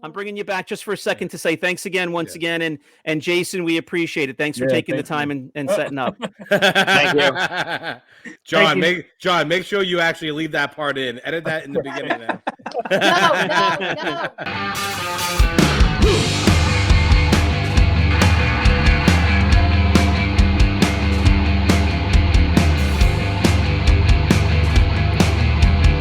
I'm bringing you back just for a second to say thanks again, once again. And Jason, we appreciate it. Thanks for taking the time and setting up. Thank you. John, make sure you actually leave that part in. Edit that in the beginning now. No.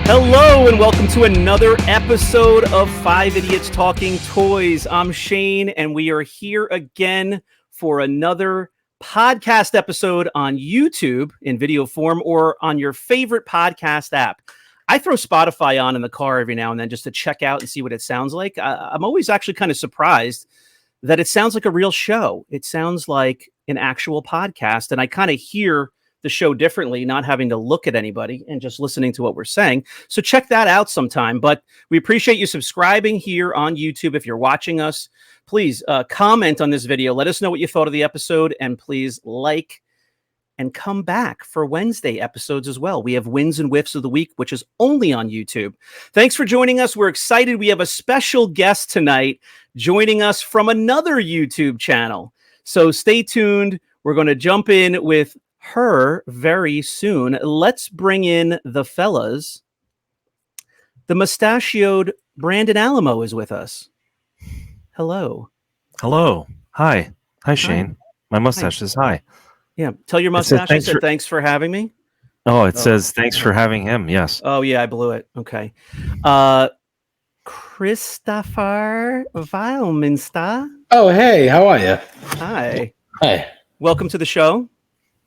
Hello and welcome to another episode of Five Idiots Talking Toys. I'm Shane and we are here again for another podcast episode on YouTube in video form or on your favorite podcast app. I throw Spotify on in the car every now and then just to check out and see what it sounds like. I'm always actually kind of surprised that it sounds like a real show. It sounds like an actual podcast, and I kind of hear the show differently, not having to look at anybody and just listening to what we're saying. So check that out sometime. But we appreciate you subscribing here on YouTube. If you're watching us, please comment on this video. Let us know what you thought of the episode, and please like and come back for Wednesday episodes as well. We have Wins and Whiffs of the Week, which is only on YouTube. Thanks for joining us. We're excited. We have a special guest tonight joining us from another YouTube channel. So stay tuned. We're going to jump in with her very soon. Let's bring in the fellas. The mustachioed Brandon Alamo is with us. Hello. Hi, Shane. My mustache says hi. Yeah, tell your mustache I said thanks for having me. It says thanks for having him. Yes. Oh yeah, I blew it. Okay. Christopher Weilminster. Oh, hey, how are you? Hi. Hi. Welcome to the show.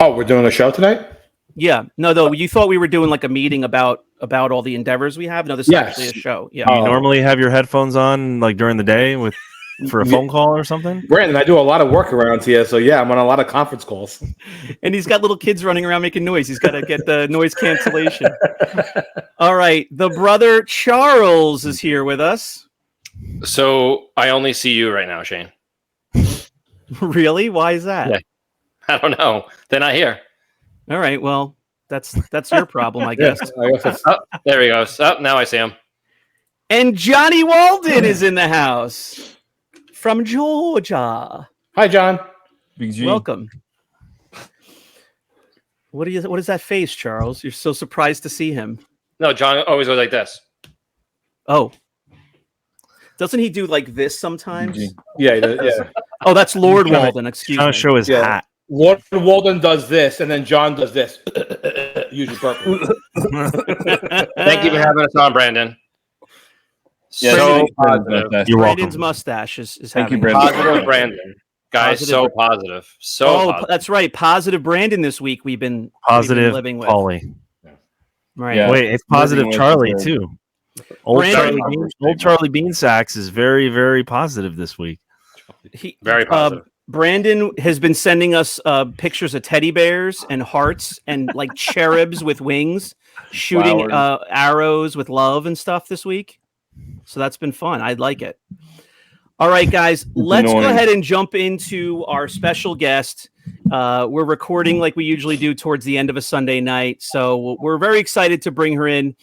Oh, we're doing a show tonight? Yeah. No, though, you thought we were doing like a meeting about all the endeavors we have. No, this is actually a show. Yeah. You normally have your headphones on like during the day for a phone call or something? Brandon, I do a lot of work around here, so yeah, I'm on a lot of conference calls. And he's got little kids running around making noise. He's got to get the noise cancellation. All right. The brother Charles is here with us. So I only see you right now, Shane. Really? Why is that? Yeah. I don't know. They're not here. All right. Well, that's your problem, I guess. Oh, there he goes. Oh, now I see him. And Johnny Walden is in the house from Georgia. Hi, John. Big G. Welcome. What is that face, Charles? You're so surprised to see him. No, John always goes like this. Oh. Doesn't he do like this sometimes? Yeah, he does, yeah. Oh, that's Lord Walden. Excuse me. Trying to show his hat. Lord Walden does this, and then John does this. Usually purple. Thank you for having us on, Brandon. Yeah, So positive. You're Brandon's welcome. mustache is Thank you, having Brandon. positive, Brandon. Guys, Positive. so positive. Positive. That's right. Positive Brandon this week we've been living with. Paulie. Right. Yeah. Wait, it's positive Living with Charlie is too. Old Brandon- Charlie Beansacks is very, very positive this week. Very positive. Brandon has been sending us pictures of teddy bears and hearts and like cherubs with wings shooting arrows with love and stuff this week. So that's been fun. I like it. All right, guys, let's go ahead and jump into our special guest. We're recording like we usually do towards the end of a Sunday night. So we're very excited to bring her in.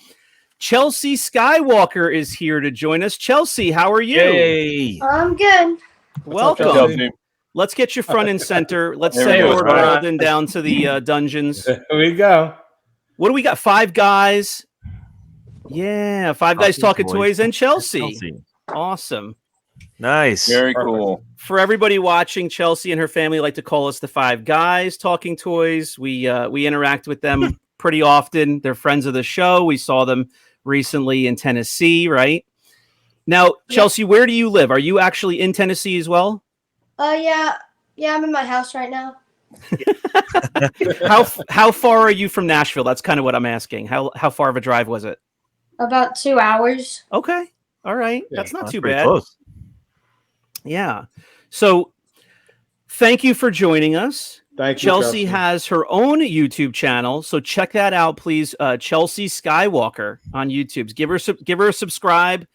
Chelsey Skywalker is here to join us. Chelsey, how are you? Yay! I'm good. Welcome. Let's get you front and center. Let's send Lord Walden down to the dungeons. There we go. What do we got? Five guys. Yeah, five guys talking toys and Chelsey. Awesome. Nice. Very cool. For everybody watching, Chelsey and her family like to call us the Five Guys Talking Toys. We interact with them pretty often. They're friends of the show. We saw them recently in Tennessee, right? Now, Chelsey, where do you live? Are you actually in Tennessee as well? Yeah, I'm in my house right now. How far are you from Nashville? That's kind of what I'm asking. How far of a drive was it? About 2 hours. Okay. All right. That's not too bad. Close. Yeah. So thank you for joining us. Thank you, Chelsey has her own YouTube channel, so check that out, please. Chelsey Skywalker on YouTube. Give her a subscribe.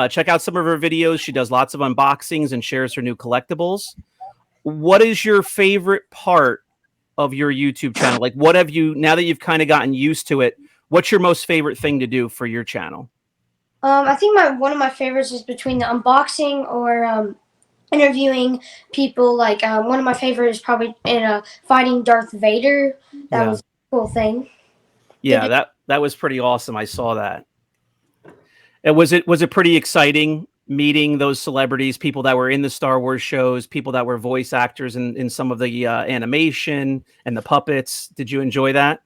Check out some of her videos. She does lots of unboxings and shares her new collectibles. What is your favorite part of your YouTube channel? Like, what have you, now that you've kind of gotten used to it, what's your most favorite thing to do for your channel? I think one of my favorites is between the unboxing or interviewing people. Like one of my favorites is probably in fighting Darth Vader. That Yeah. was a cool thing. Yeah, that was pretty awesome. I saw that. And was it pretty exciting meeting those celebrities, people that were in the Star Wars shows, people that were voice actors in some of the animation and the puppets? Did you enjoy that?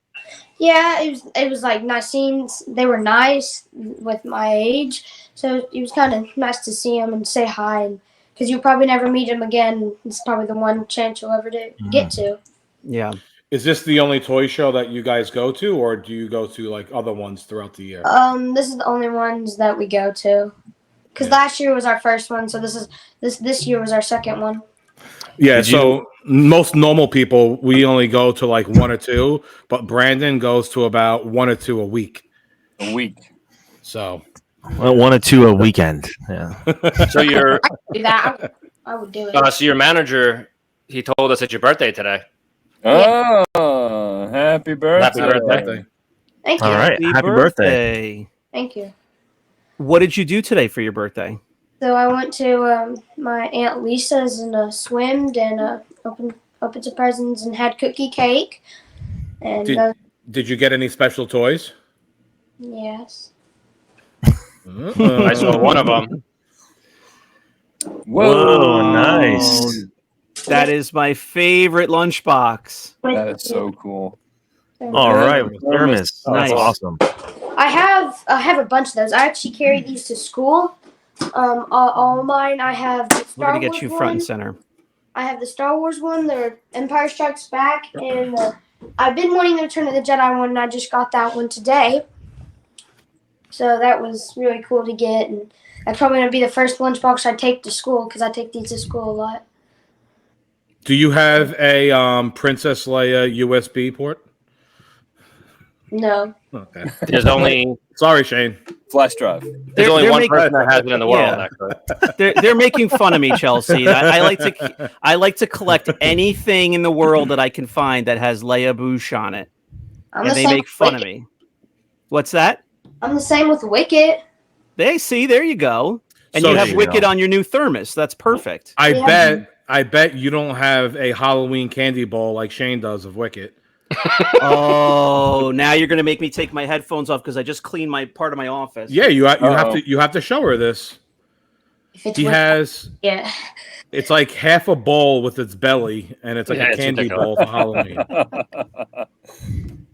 Yeah, it was like nice scenes. They were nice with my age, so it was kind of nice to see them and say hi. Because you'll probably never meet them again. It's probably the one chance you'll ever get to. Yeah. Is this the only toy show that you guys go to, or do you go to like other ones throughout the year? This is the only ones that we go to. Because last year was our first one, so this year was our second one. Yeah, so most normal people, we only go to like one or two, but Brandon goes to about one or two a week. A week. So, Well, 1 or 2 a weekend. Yeah. So your Do that. I would do it. so your manager, he told us it's your birthday today. Oh, happy birthday. Happy birthday. Thank you. All right. Happy birthday. Thank you. What did you do today for your birthday? So I went to my Aunt Lisa's and swimmed and opened some presents and had cookie cake. And did you get any special toys? yes. I saw one of them. Whoa, nice. That is my favorite lunchbox. That is so cool. All right. Thermos. Nice. That's awesome. I have a bunch of those. I actually carry these to school. All mine. I have the We're Star gonna get Wars you front and one. center. I have the Star Wars one, the Empire Strikes Back, and I've been wanting the Return of the Jedi one, and I just got that one today. So that was really cool to get, and that's probably gonna be the first lunchbox I take to school because I take these to school a lot. Do you have a Princess Leia USB port? No. Okay. There's only Sorry, Shane. Flash drive. there's only they're one making- person that has it in the world. Yeah. Actually, They're making fun of me, Chelsea. I like to collect anything in the world that I can find that has Leia Bouche on it, I'm and the they same make with fun of Wicket. me. What's that? I'm the same with Wicket. There you go. And So you have there you Wicked go. on your new thermos. That's perfect. Yeah. I bet you don't have a Halloween candy bowl like Shane does of Wicket. Oh, now you're gonna make me take my headphones off because I just cleaned my part of my office. Yeah, you have Uh-oh. to show her this. If it's He Wicket, has yeah. it's like half a bowl with its belly, and it's like Yeah, a it's candy ridiculous. bowl for Halloween.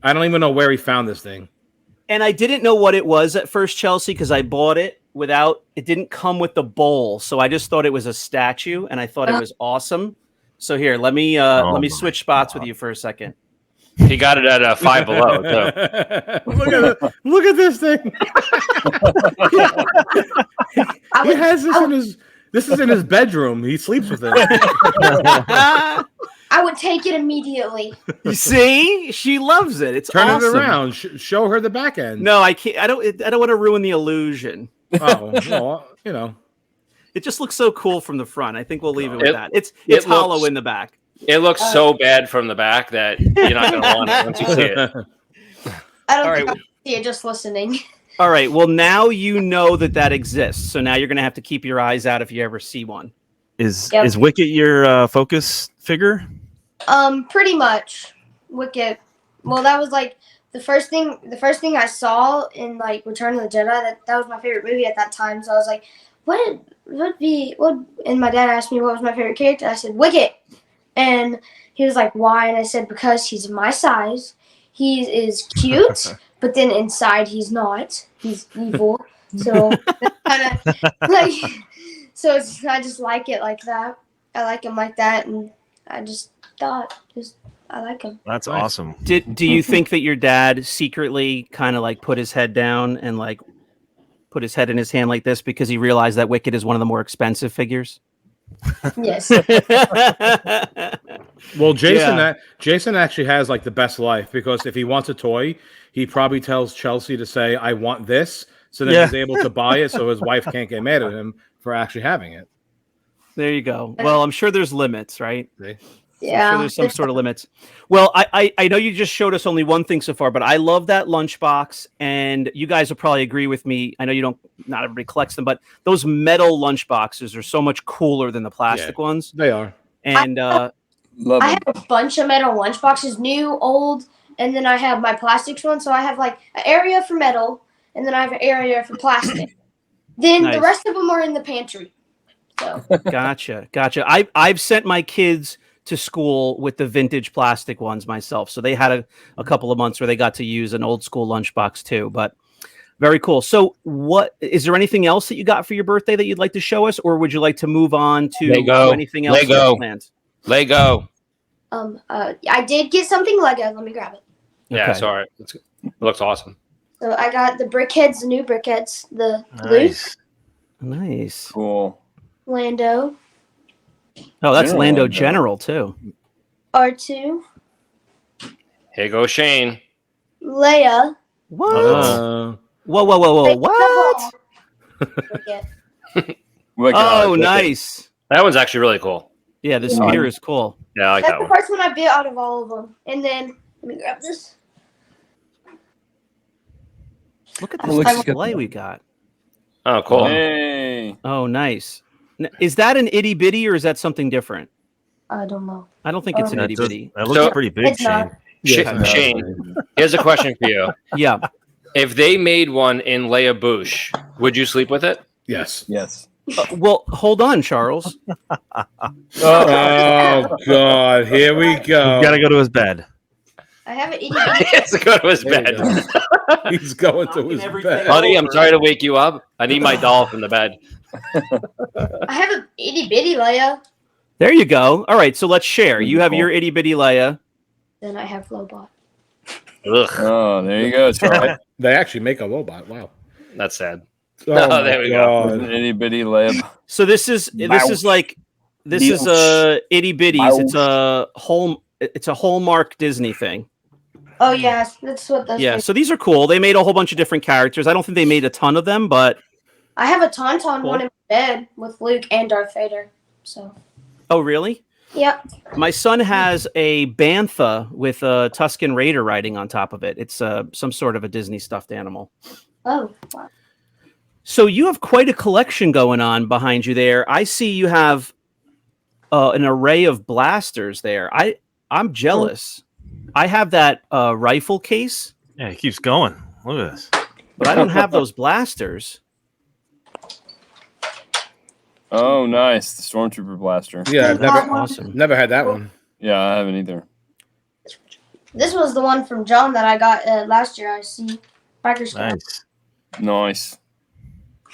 I don't even know where he found this thing. And I didn't know what it was at first, Chelsea, because I bought it it didn't come with the bowl. So I just thought it was a statue and I thought it was awesome. So here, let me my switch spots with you for a second. he got it at Five Below too. Look at this thing. I He would, has this in his. This is in his bedroom. He sleeps with it. I would take it immediately. You see, she loves it. It's Turn awesome. it around. Show her the back end. No, I can't. I don't want to ruin the illusion. Oh, well, you know. It just looks so cool from the front. I think we'll leave it with It- that. It's it hollow looks- in the back. It looks so bad from the back that you're not going to want it once you see it. I don't All think right. I see it just listening. All right. Well, now you know that exists. So now you're going to have to keep your eyes out if you ever see one. Is Yep. Wicket your focus figure? Pretty much. Wicket. Well, that was like the first thing I saw in like Return of the Jedi. That was my favorite movie at that time. So I was like, what? And my dad asked me what was my favorite character. I said Wicket, and he was like, why? And I said because he's my size. He is cute, but then inside he's not. He's evil. So kind of like. So I just like it like that. I like him like that, and I just thought I like him. That's Nice. awesome. Do you think that your dad secretly kind of like put his head down and like put his head in his hand like this because he realized that Wicket is one of the more expensive figures? Yes. Well, Jason, Yeah. Jason actually has like the best life because if he wants a toy, he probably tells Chelsea to say, "I want this," so then Yeah. he's able to buy it, so his wife can't get mad at him for actually having it. There you go. Well, I'm sure there's limits, right? See? Yeah. sure there's some sort of limits. Well, I know you just showed us only one thing so far, but I love that lunchbox, and you guys will probably agree with me. I know not everybody collects them, but those metal lunchboxes are so much cooler than the plastic ones. They are. And Love I it. have a bunch of metal lunchboxes, new, old, and then I have my plastics one. So I have like an area for metal, and then I have an area for plastic. Then the Nice. rest of them are in the pantry. So Gotcha. I've sent my kids to school with the vintage plastic ones myself, so they had a couple of months where they got to use an old school lunchbox too. But very cool. So, what is there anything else that you got for your birthday that you'd like to show us, or would you like to move on to Lego. anything else you Lego. have planned? Lego. I did get something Lego. Let me grab it. Yeah, Okay. sorry. It looks awesome. So I got the brickheads, the new brickheads, the Nice. Nice. Cool. Lando, Oh, that's General Lando Lando. General too. R2, Here goes Shane. Leia. What? Uh, Whoa! What? Yeah. Look, Oh, look at- nice. That one's actually really cool. Yeah, the speeder is cool. Yeah, I like That's that the one. first one I built out of all of them. And then let me grab this. Look at It this looks display good. we got. Oh, cool. Hey. Oh, nice. Is that an itty bitty or is that something different? I don't know. I don't think it's an That, itty does, bitty. that looks So- pretty big, It's Shane. not. yeah, Shane, here's a question for you. Yeah. If they made one in Leia Bouche, would you sleep with it? Yes. Yes. Well, hold on, Charles. Oh God! Here we go. He's got to go to his bed. I have an itty bitty. It's to go to his There you bed. go. He's going to Knocking his everything bed. Honey, I'm sorry to wake you up. I need my doll from the bed. I have an itty bitty Leia. There you go. All right, so let's share. You have your itty bitty Leia. Then I have Lobot. Ugh, Oh, there you go, Charlie. They actually make a robot. Wow. that's sad. Oh, No, my there we go. God. Itty bitty lab. So this is like this is itty bitties. It's a Hallmark Disney thing. Oh yes, that's what those. Yeah, are. so these are cool. They made a whole bunch of different characters. I don't think they made a ton of them, but I have a Tauntaun Cool. one in my bed with Luke and Darth Vader. So. oh really? Yep. My son has a bantha with a Tusken Raider riding on top of it. It's some sort of a Disney stuffed animal. Oh. Wow. So you have quite a collection going on behind you there. I see you have an array of blasters there. I'm jealous. I have that rifle case, Yeah, he keeps going. Look at this. but I don't have those blasters. Oh, nice. The Stormtrooper blaster. Yeah, I've never, Awesome. never had that one. Yeah, I haven't either. This was the one from John that I got last year. I see. Biker Scout. Nice. Nice.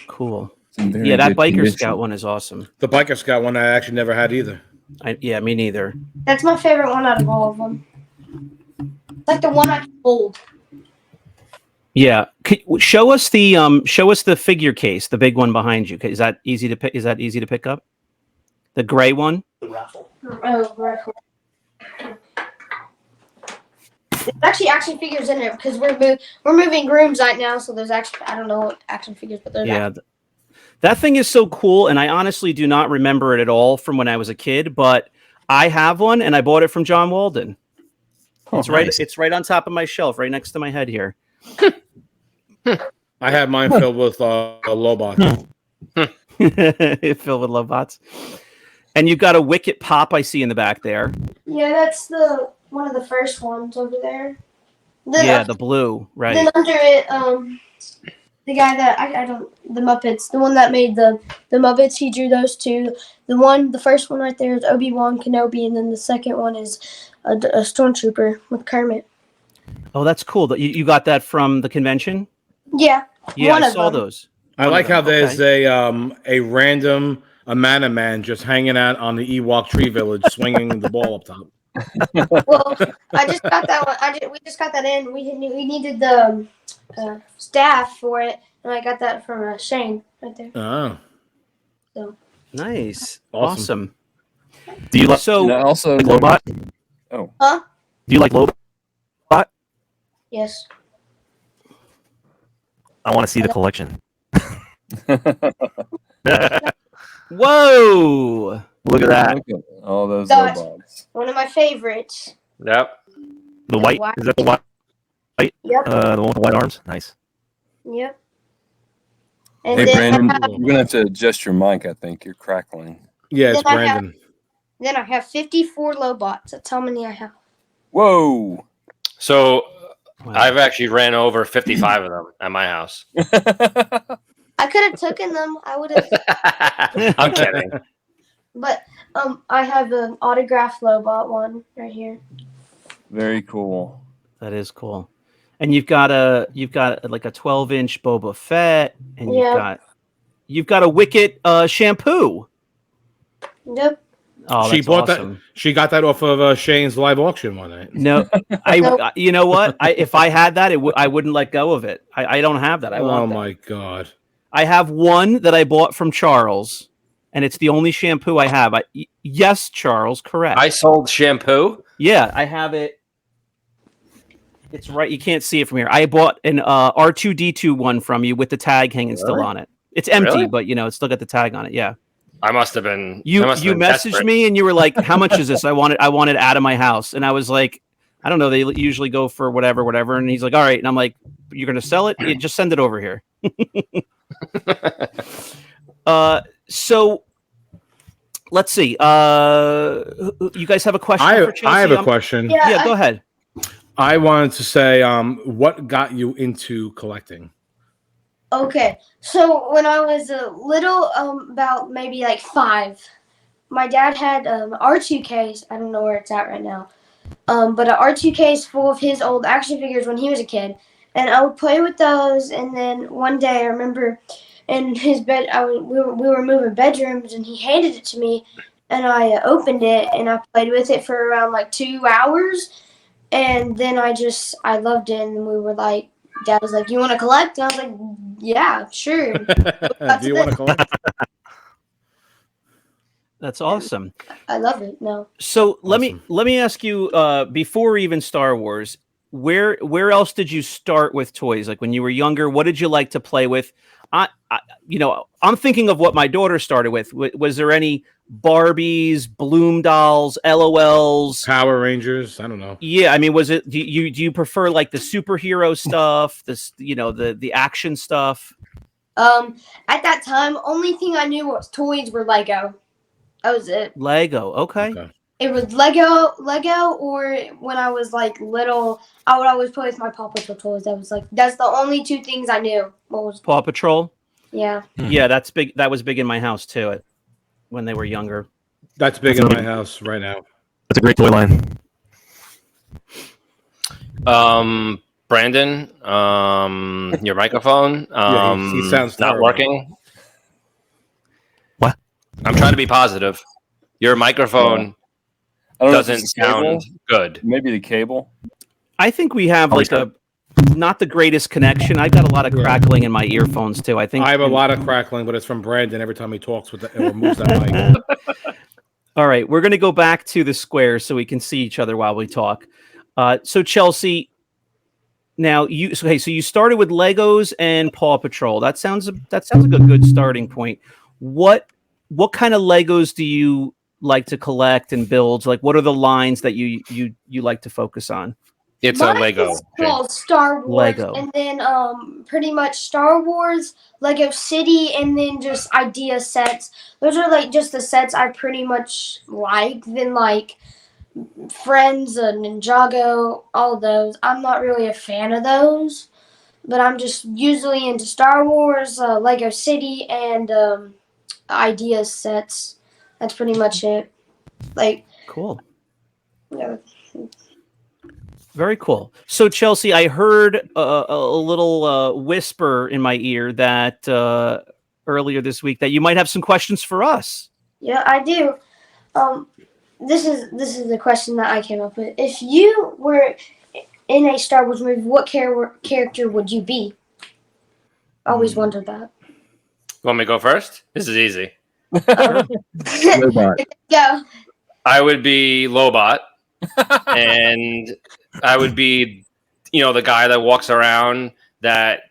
Cool. It's in very Yeah, that good Biker condition. Scout one is awesome. The Biker Scout one I actually never had either. Yeah, me neither. That's my favorite one out of all of them. It's like the one I hold. Yeah, show us the figure case, the big one behind you. Is that easy to pick? Is that easy to pick up? The gray one. Oh, right. There's actually action figures in there because we're moving rooms right now, so there's actually I don't know what action figures, but there's Yeah, that thing is so cool, and I honestly do not remember it at all from when I was a kid. But I have one, and I bought it from John Walden. It's right. nice. It's right on top of my shelf, right next to my head here. I had mine filled with a Lobot. Filled with love bots. And you've got a Wicket Pop I see in the back there. Yeah, that's the one of the first ones over there. Then Yeah, the blue, right? Then under it, the guy that I don't the Muppets, the one that made the Muppets, he drew those two. The first one right there is Obi-Wan Kenobi, and then the second one is a stormtrooper with Kermit. Oh, that's cool. That you got that from the convention. Yeah, Yeah, one I of saw them. those. I like how there's a random Amana man just hanging out on the Ewok tree village, swinging the ball up top. Well, I just got that one. We just got that in. We needed the staff for it, and I got that from Shane right there. Oh, Nice, Awesome. awesome. Do you like So And I also Lobot? Huh? Do you like Lobot? Yes. I want to see the collection. whoa, Look at that. Look at all those Got it. robots. One of my favorites. Yep. The white is that the white? Yep. The one with the white arms. Nice. Yep. And Hey, then Brandon, you're gonna have to adjust your mic. I think you're crackling. Yeah, it's Then I have- Brandon. then I have 54 Lobots. That's how many I have. Whoa! So Wow. I've actually ran over 55 of them at my house. I could have taken them. I would have. I'm kidding. But I have an autographed Lobot one right here. Very cool. That is cool. And you've got like a 12-inch Boba Fett, and Yeah. you've got a Wicket shampoo. Yep. Oh, She that's bought awesome. that. She got that off of Shane's live auction one night. No, Nope. you know what? If I had that, I wouldn't let go of it. I don't have that. I Oh want that. my god! I have one that I bought from Charles, and it's the only shampoo I have. Yes, Charles, correct. I sold shampoo. Yeah, I have it. It's right. You can't see it from here. I bought an R2D2 one from you with the tag hanging still Really? on it. It's empty, Really? but it's still got the tag on it. Yeah. I must have been. You I must have been messaged desperate. me and you were like, "How much is this?" I want it out of my house, and I was like, "I don't know. They usually go for whatever." And he's like, "All right," and I'm like, "You're gonna sell it? Yeah, just send it over here." So let's see. You guys have a question for Chelsey? I have a question. Yeah, go ahead. I wanted to say, what got you into collecting? Okay, so when I was a little, about maybe like 5, my dad had R2 case. I don't know where it's at right now, but an R2 case full of his old action figures when he was a kid, and I would play with those. And then one day, I remember in his bed, we were moving bedrooms, and he handed it to me, and I opened it and I played with it for around like 2 hours, and then I loved it, and we were like. Dad was like, "You want to collect?" And I was like, "Yeah, sure." Do you want to collect? That's awesome. I love it. No. So let Awesome. me ask you, before even Star Wars, where else did you start with toys? Like when you were younger, what did you like to play with? I'm thinking of what my daughter started with. Was there any Barbies, Bloom dolls, LOLs? Power Rangers? I don't know. Yeah, I mean, was it? Do you prefer like the superhero stuff? The action stuff. At that time, only thing I knew was toys were Lego. That was it. Lego. Okay. It was Lego, or when I was like little, I would always play with my Paw Patrol toys. That's the only 2 things I knew. What was? Paw Patrol. Yeah. Yeah, that's big. That was big in my house too. When they were younger. That's big in my house right now. That's a great toy line. Brandon, your microphone Yeah, he sounds not terrible. working. What? I'm trying to be positive. Your microphone I don't know if doesn't it's the cable. sound good. Maybe the cable. I think we have like not the greatest connection. I got a lot of crackling in my earphones too. I think I have a lot of crackling, but it's from Brandon every time he talks with it or moves that mic. All right, we're going to go back to the square so we can see each other while we talk. So Chelsey, now so you started with Legos and Paw Patrol. That sounds like a good starting point. What kind of Legos do you like to collect and build? Like, what are the lines that you like to focus on? It's Mine a Lego. is called Star Wars, Lego. and then pretty much Star Wars, Lego City, and then just idea sets. Those are like just the sets I pretty much like. Then like Friends, Ninjago, all those. I'm not really a fan of those, but I'm just usually into Star Wars, Lego City, and idea sets. That's pretty much it. Like, Cool. yeah. Very cool. So Chelsey, I heard a little whisper in my ear that earlier this week that you might have some questions for us. Yeah, I do. This is the question that I came up with. If you were in a Star Wars movie, what character would you be? I always wondered that. Want me to go first? This is easy. Robot. Go. I would be Lobot, and I would be, the guy that walks around that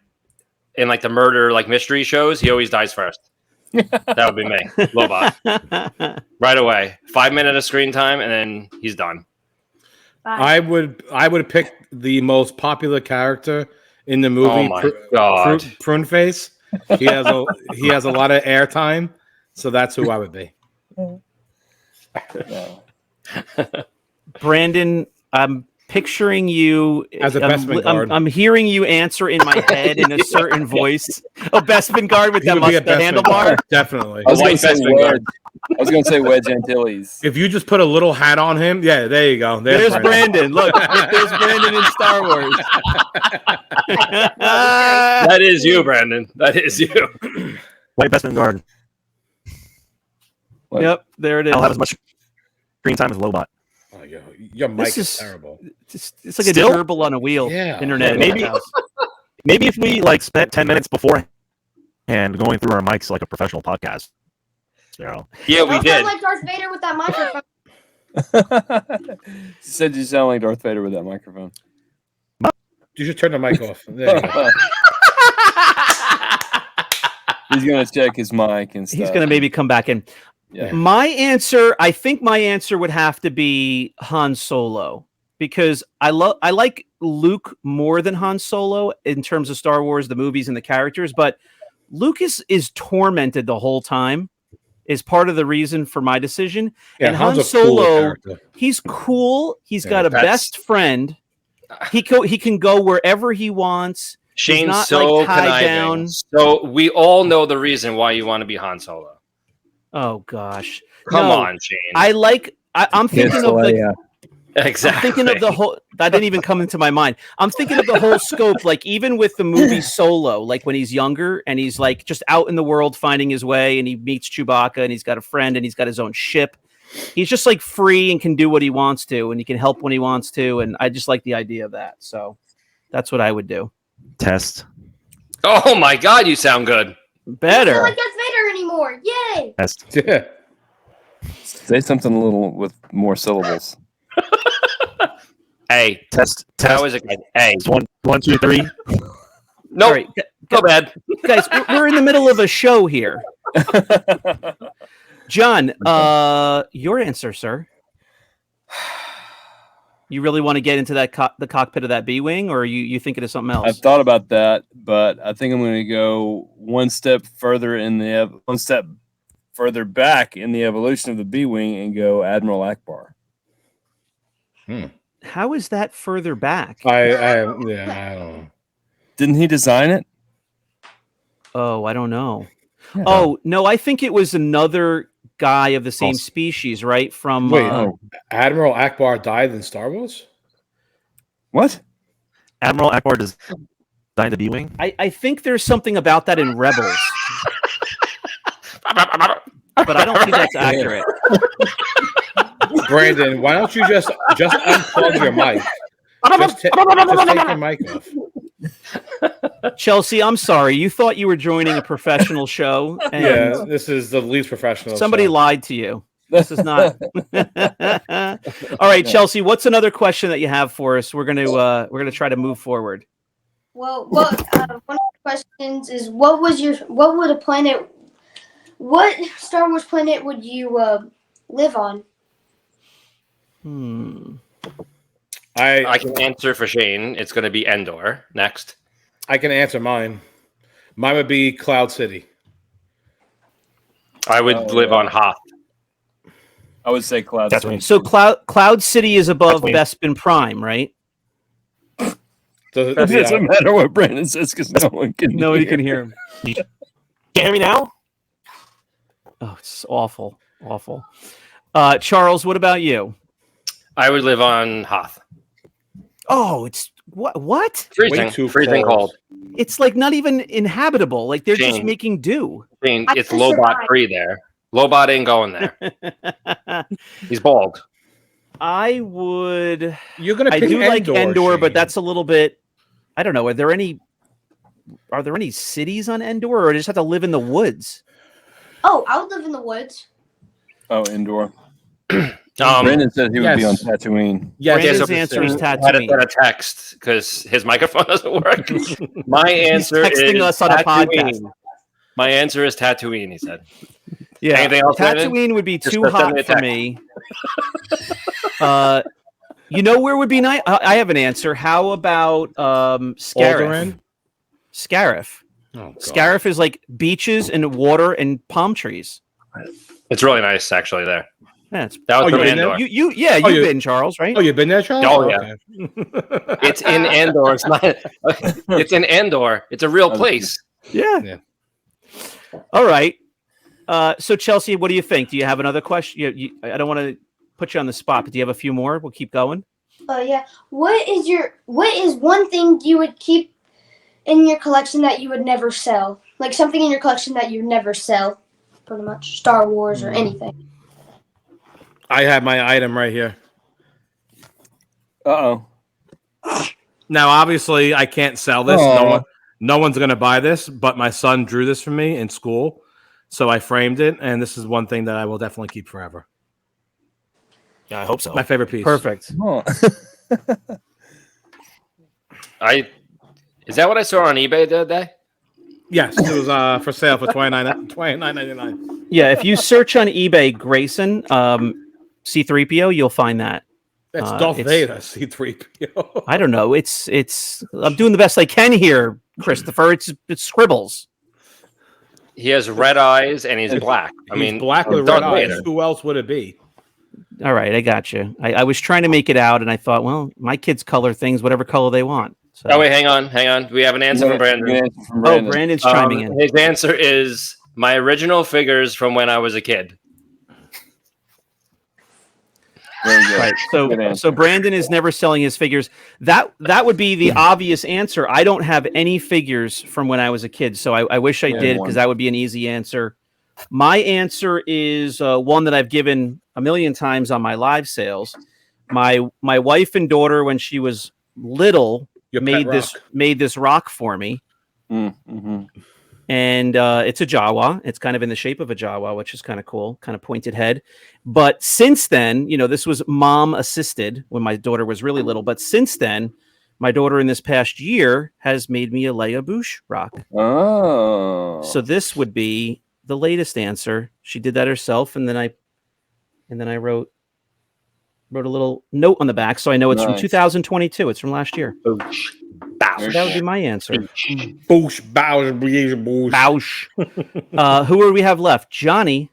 in like the murder like mystery shows. He always dies first. That would be me, Lobot. right away. 5 minutes of screen time, and then he's done. I would pick the most popular character in the movie. Oh my God. Prune Face. He has a lot of airtime, so that's who I would be. Brandon, I'm picturing you as a Bespin guard. I'm hearing you answer in my head in a certain voice. Oh, Bespin guard with He that would be a the Bespin handlebar. guard, definitely. I was going White to say Bespin guard. Wedge. I was going to say Wedge Antilles. If you just put a little hat on him, yeah, there you go. There's Brandon. Look, there's Brandon in Star Wars. That is you, Brandon. That is you. White Bespin guard. Yep, there it is. I'll have as much screen time as Lobot. Oh, your mic This is is- terrible. It's like a Still? gerbil on a wheel. Yeah. Internet. Maybe if we like spent 10 minutes beforehand going through our mics like a professional podcast. So Yeah, we Don't did. sound like Darth Vader with that microphone. She said you sound like Darth Vader with that microphone. You should turn the mic off. There you go. He's going to check his mic and stuff. He's gonna maybe come back in. Yeah. I think my answer would have to be Han Solo because I like Luke more than Han Solo in terms of Star Wars, the movies and the characters, but Luke is tormented the whole time is part of the reason for my decision. Yeah, and Han's Han a cool Solo, character. he's cool. He's Yeah, got a that's- best friend. He can go wherever he wants. Shane's not, so like, tied conniving. down. So we all know the reason why you want to be Han Solo. Oh gosh. Come No, on, Shane. I'm thinking of like exactly. I'm thinking of the whole that didn't even come into my mind. I'm thinking of the whole scope, like even with the movie Solo, like when he's younger and he's like just out in the world finding his way and he meets Chewbacca and he's got a friend and he's got his own ship. He's just like free and can do what he wants to and he can help when he wants to. And I just like the idea of that. So that's what I would do. test. Oh my God, you sound good. I don't Better. sound like Darth Vader anymore. Yay! Test. Yeah. Say something a little with more syllables. Hey, Test. that Test. was a good. Hey, One, two, three. no, All right, go bad. guys, we're in the middle of a show here. John, your answer, sir. You really want to get into that the cockpit of that B-wing, or you thinking of something else? I've thought about that, but I think I'm going to go one step further back in the evolution of the B-wing and go Admiral Akbar. How is that further back? I don't know. Didn't he design it? Oh, I don't know. Yeah. Oh no, I think it was another guy of the same False. species, right? From Wait, Admiral Akbar died in Star Wars? What? Admiral Akbar designed the B-wing. I think there's something about that in Rebels, but I don't think that's accurate. Brandon, why don't you just unplug your mic? Just take your mic off. Chelsey, I'm sorry. You thought you were joining a professional show, and Yeah, this is the least professional. somebody show. lied to you. This is not. All right, Chelsey. What's another question that you have for us? We're gonna try to move forward. Well, one of the questions is what Star Wars planet would you live on? I can answer for Shane. It's going to be Endor next. I can answer mine. Mine would be Cloud City. I would live on Hoth. I would say Cloud. That's City. right. So Cloud City is above That's Bespin Prime, right? It doesn't matter what Brandon says because no one can. Nobody can hear him. Can you hear me now? Oh, it's awful, awful. Charles, what about you? I would live on Hoth. Oh, it's what? Freezing, too freezing cold. cold. It's like not even inhabitable. Like they're just Shane. making do. Shane, I it's can Lobot survive. free there. Lobot ain't going there. He's bald. I would. You're gonna. I pick do like Endor, but Shane. that's a little bit. I don't know. Are there any cities on Endor, or I just have to live in the woods? Oh, I would live in the woods. Oh, indoor. Brandon said he would be on yes. Tatooine. Yes, Brandon's yes, answer is yes. Had to Tatooine. send a text because his microphone doesn't work. My answer texting is us on a Tatooine. podcast. My answer is Tatooine. He said. Yeah, Anything else, Brandon? Tatooine would be Just too send hot me a for text. me. You know where would be nice? I have an answer. How about Scarif? Alderaan? Scarif. Oh, God. Scarif is like beaches and water and palm trees. It's really nice, actually. There, Yeah, that was from you've been Andor. there? You've you- been, Charles, right? Oh, you've been there, Charles? Oh, yeah. Okay. It's in Andor. It's not. It's in Andor. It's a real place. Yeah. All right. So Chelsea, what do you think? Do you have another question? I don't want to put you on the spot, but do you have a few more? We'll keep going. Yeah. What is one thing you would keep in your collection that you would never sell? Like something in your collection that you'd never sell, pretty much. Star Wars or anything. I have my item right here. Uh-oh. Now, obviously, I can't sell this. No one's going to buy this, but my son drew this for me in school. So I framed it, and this is one thing that I will definitely keep forever. Yeah, I hope so. My favorite piece. Perfect. Oh. Is that what I saw on eBay the other day? Yes, it was for sale for $29.99. Yeah, if you search on eBay, Grayson, C-3PO, you'll find that. That's Darth Vader, C-3PO. I don't know. It's. I'm doing the best I can here, Christopher. It's scribbles. He has red eyes and he's black. He's black with Darth red eyes. Vader. Who else would it be? All right, I got you. I was trying to make it out, and I thought, well, my kids color things whatever color they want. So. Oh wait, hang on. We have an answer from Brandon. Oh, Brandon's chiming in. His answer is my original figures from when I was a kid. Very good. Right. Good So answer. Brandon is never selling his figures. That would be the obvious answer. I don't have any figures from when I was a kid, so I wish I did, because that would be an easy answer. My answer is one that I've given a million times on my live sales. My wife and daughter, when she was little, made this rock for me. Mm-hmm. And it's a Jawa. It's kind of in the shape of a Jawa, which is kind of cool, kind of pointed head. But since then, this was mom assisted when my daughter was really little. But since then, my daughter in this past year has made me a Leia Bouche rock. Oh. So this would be the latest answer. She did that herself, and then I wrote a little note on the back, so I know it's from 2022. It's from last year. So that would be my answer. Boosh, boosh. Who do we have left? Johnny.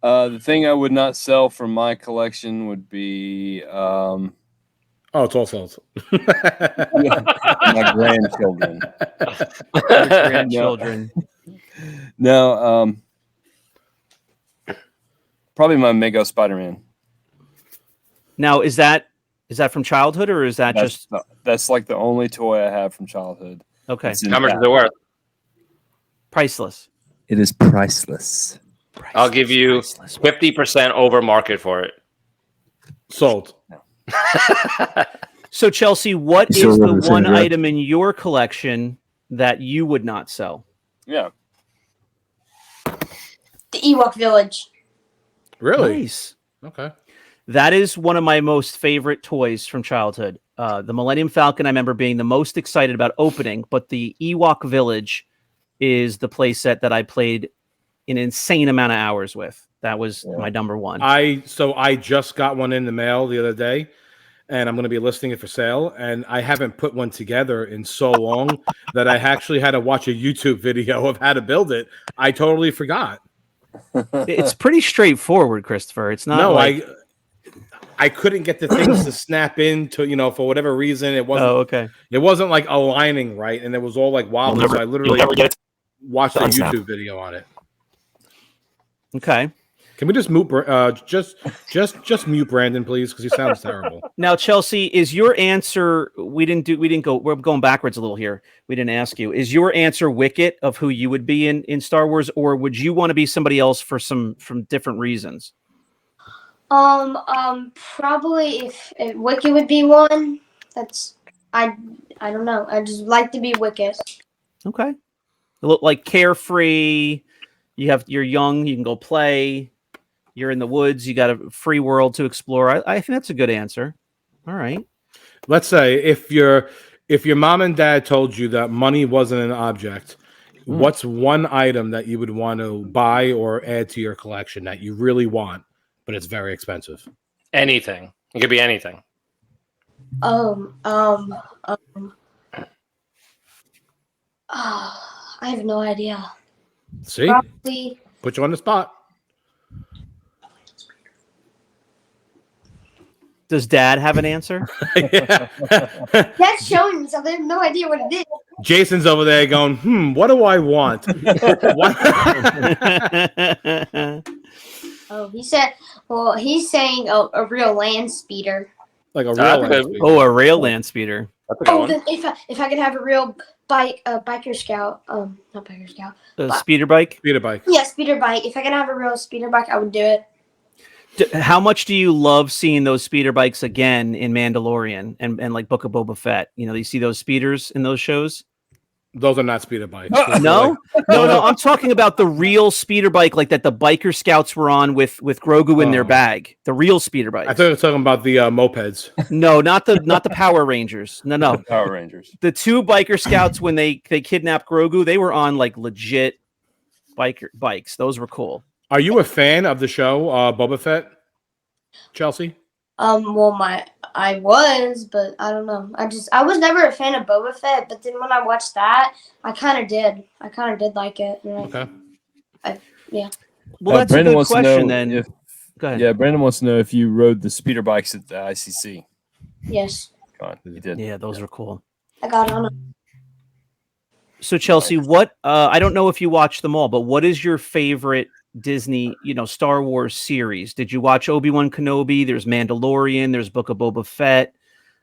The thing I would not sell from my collection would be Oh, it's all sold. my grandchildren. Grandchildren. No, probably my Mego Spider-Man. Now, is that from childhood, or is that That's like the only toy I have from childhood. Okay? How much is it worth? Priceless. It is priceless. I'll give you 50% over market for it. Sold. So, Chelsea, what is the one item in your collection that you would not sell? Yeah. The Ewok Village. Really? Nice. Okay. That is one of my most favorite toys from childhood. The Millennium Falcon, I remember being the most excited about opening, but the Ewok Village is the playset that I played an insane amount of hours with. That was my number one. I just got one in the mail the other day, and I'm going to be listing it for sale. And I haven't put one together in so long that I actually had to watch a YouTube video of how to build it. I totally forgot. It's pretty straightforward, Christopher. It's not. No, like... I couldn't get the things to snap into, for whatever reason. It wasn't. Oh, okay. It wasn't like aligning right, and it was all like wobbly. So I literally watched a YouTube video on it. Okay. Can we just mute? Just mute Brandon, please, because he sounds terrible. Now, Chelsea, is your answer? We're going backwards a little here. We didn't ask you. Is your answer Wicket of who you would be in Star Wars, or would you want to be somebody else from different reasons? Probably if Wicket would be one. I don't know. I just like to be Wicket. Okay. You look like carefree. You're young. You can go play. You're in the woods. You got a free world to explore. I think that's a good answer. All right. Let's say if your mom and dad told you that money wasn't an object, What's one item that you would want to buy or add to your collection that you really want, but it's very expensive? Anything. It could be anything. I have no idea. See? Probably. Put you on the spot. Does Dad have an answer? Yeah. That's showing me something. I have no idea what it is. Jason's over there going, what do I want? Oh, he said. Well, he's saying a real land speeder. Like a That's real good. one. Oh, a rail land speeder. That's a good Oh, one. then if I could have a real biker scout. Not biker scout. A speeder bike. Speeder bike. Yeah, speeder bike. If I could have a real speeder bike, I would do it. How much do you love seeing those speeder bikes again in Mandalorian and like Book of Boba Fett? You know, you see those speeders in those shows. Those are not speeder bikes. No, no. I'm talking about the real speeder bike, like that the biker scouts were on with Grogu in their bag. The real speeder bike. I thought you were talking about the mopeds. No, not the Power Rangers. No. Power Rangers. The two biker scouts when they kidnapped Grogu, they were on like legit bikes. Those were cool. Are you a fan of the show Boba Fett, Chelsey? Well, I was, but I don't know. I was never a fan of Boba Fett, but then when I watched that, I kind of did. I kind of did like it. Okay. Yeah. Well, that's Brandon a good wants to question. know Then if, go ahead. yeah, Brandon wants to know if you rode the speeder bikes at the ICC. Yes. Come on, you did. Yeah, those were cool. I got on it. So Chelsey, what? I don't know if you watched them all, but what is your favorite Disney, Star Wars series? Did you watch Obi-Wan Kenobi? There's Mandalorian. There's Book of Boba Fett.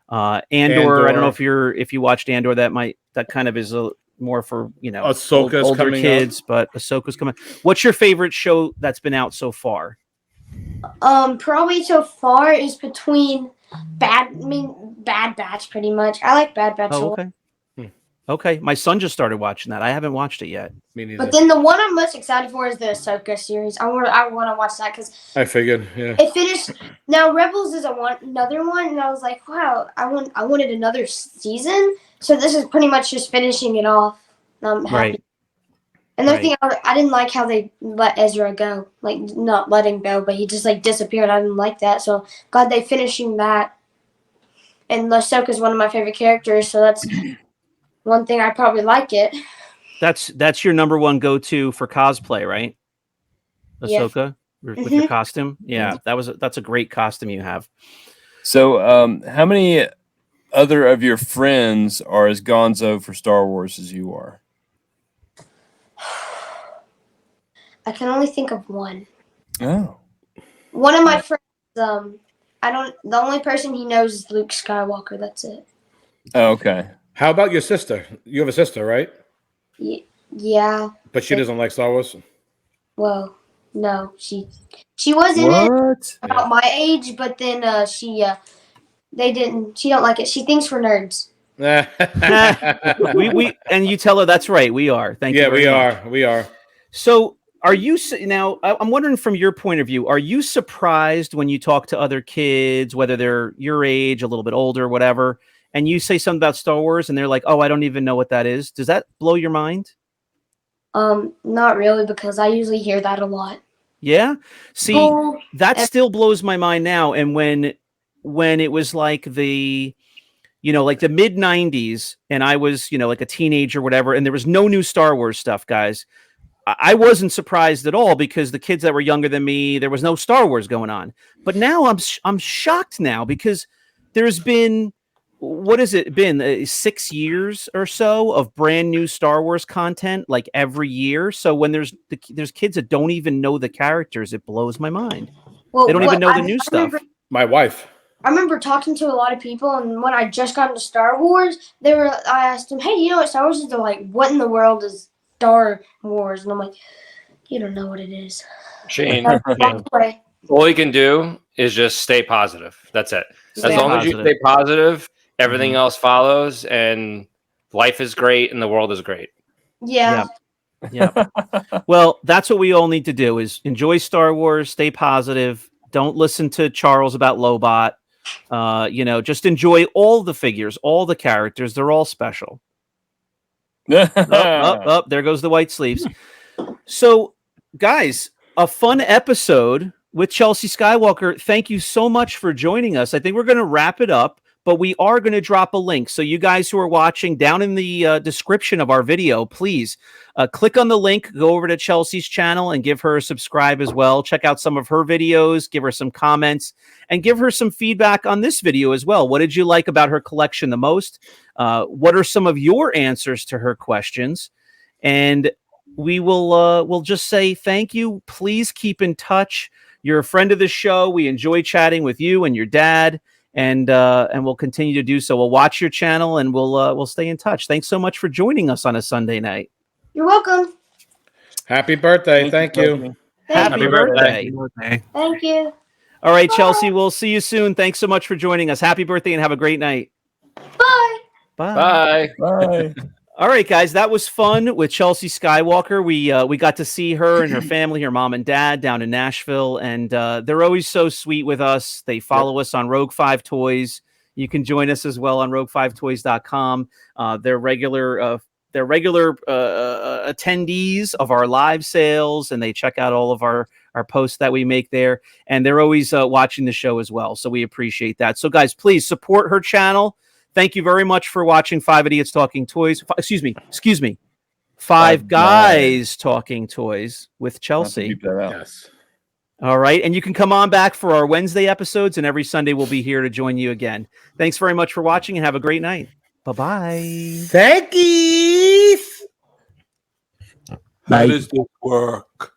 Andor. I don't know if you watched Andor. That kind of is more for Ahsoka's older coming kids, but Ahsoka's coming. What's your favorite show that's been out so far? Probably so far is between Bad Batch, pretty much. I like Bad Batch a Oh, lot. okay. Okay, my son just started watching that. I haven't watched it yet. Me neither. But then the one I'm most excited for is the Ahsoka series. I want to watch that because I figured, yeah. it finished. Now Rebels is another one, and I was like, wow, I wanted another season. So this is pretty much just finishing it off. I'm happy. Right. Another thing, I didn't like how they let Ezra go, like not letting go, but he just like disappeared. I didn't like that. So glad they finishing that. And Ahsoka is one of my favorite characters, so that's one thing I probably like it. That's your number one go-to for cosplay, right? Yeah. Ahsoka with your costume. Yeah, that's a great costume you have. So, how many other of your friends are as gonzo for Star Wars as you are? I can only think of one. Oh. One of my friends, the only person he knows is Luke Skywalker. That's it. Oh, okay. How about your sister? You have a sister, right? Yeah. But she doesn't like Star Wars? Well, no, she was in it What? about my age, but then she don't like it. She thinks we're nerds. we and you tell her that's right. We are. Thank you. Yeah, very much. we are. So, are you now? I'm wondering from your point of view, are you surprised when you talk to other kids, whether they're your age, a little bit older, whatever, and you say something about Star Wars, and they're like, "Oh, I don't even know what that is." Does that blow your mind? Not really, because I usually hear that a lot. Yeah. See, that still blows my mind now. And when it was like the like the mid 90s, and I was, like a teenager, whatever, and there was no new Star Wars stuff, guys. I wasn't surprised at all because the kids that were younger than me, there was no Star Wars going on. But now I'm shocked now because there's been, what has it been, 6 years or so of brand new Star Wars content like every year. So when there's kids that don't even know the characters, it blows my mind. Well, they don't even know the new stuff. My wife. I remember talking to a lot of people, and when I just got into Star Wars, I asked them, "Hey, do you know what Star Wars is?" They're like, "What in the world is Star Wars?" And I'm like, "You don't know what it is." Shane, Right. all you can do is just stay positive. That's it. As Stay long as you positive. stay positive, everything else follows, and life is great, and the world is great. Yeah. Yeah. Well, that's what we all need to do is enjoy Star Wars, stay positive. Don't listen to Charles about Lobot. Just enjoy all the figures, all the characters. They're all special. There goes the white sleeves. So, guys, a fun episode with Chelsey Skywalker. Thank you so much for joining us. I think we're going to wrap it up, but we are going to drop a link. So you guys who are watching, down in the description of our video, please click on the link, go over to Chelsey's channel and give her a subscribe as well. Check out some of her videos, give her some comments, and give her some feedback on this video as well. What did you like about her collection the most? What are some of your answers to her questions? And we will we'll just say thank you. Please keep in touch. You're a friend of the show. We enjoy chatting with you and your dad, and we'll continue to do so. We'll watch your channel and we'll stay in touch. Thanks so much for joining us on a Sunday night. You're welcome. Happy birthday. Thank you. Happy birthday. Thank you. All right, Chelsey, we'll see you soon. Thanks so much for joining us. Happy birthday and have a great night. Bye. Bye. Bye. All right, guys, that was fun with Chelsey Skywalker. We got to see her and her family, her mom and dad, down in Nashville, and they're always so sweet with us. They follow us on Rogue 5 Toys. You can join us as well on rogue5toys.com. They're regular attendees of our live sales, and they check out all of our posts that we make there, and they're always watching the show as well. So we appreciate that. So, guys, please support her channel. Thank you very much for watching Five Idiots Talking Toys. Excuse me. Five Guys Talking Toys with Chelsey. Yes. All right. And you can come on back for our Wednesday episodes, and every Sunday we'll be here to join you again. Thanks very much for watching and have a great night. Bye-bye. Thank you. How does this work?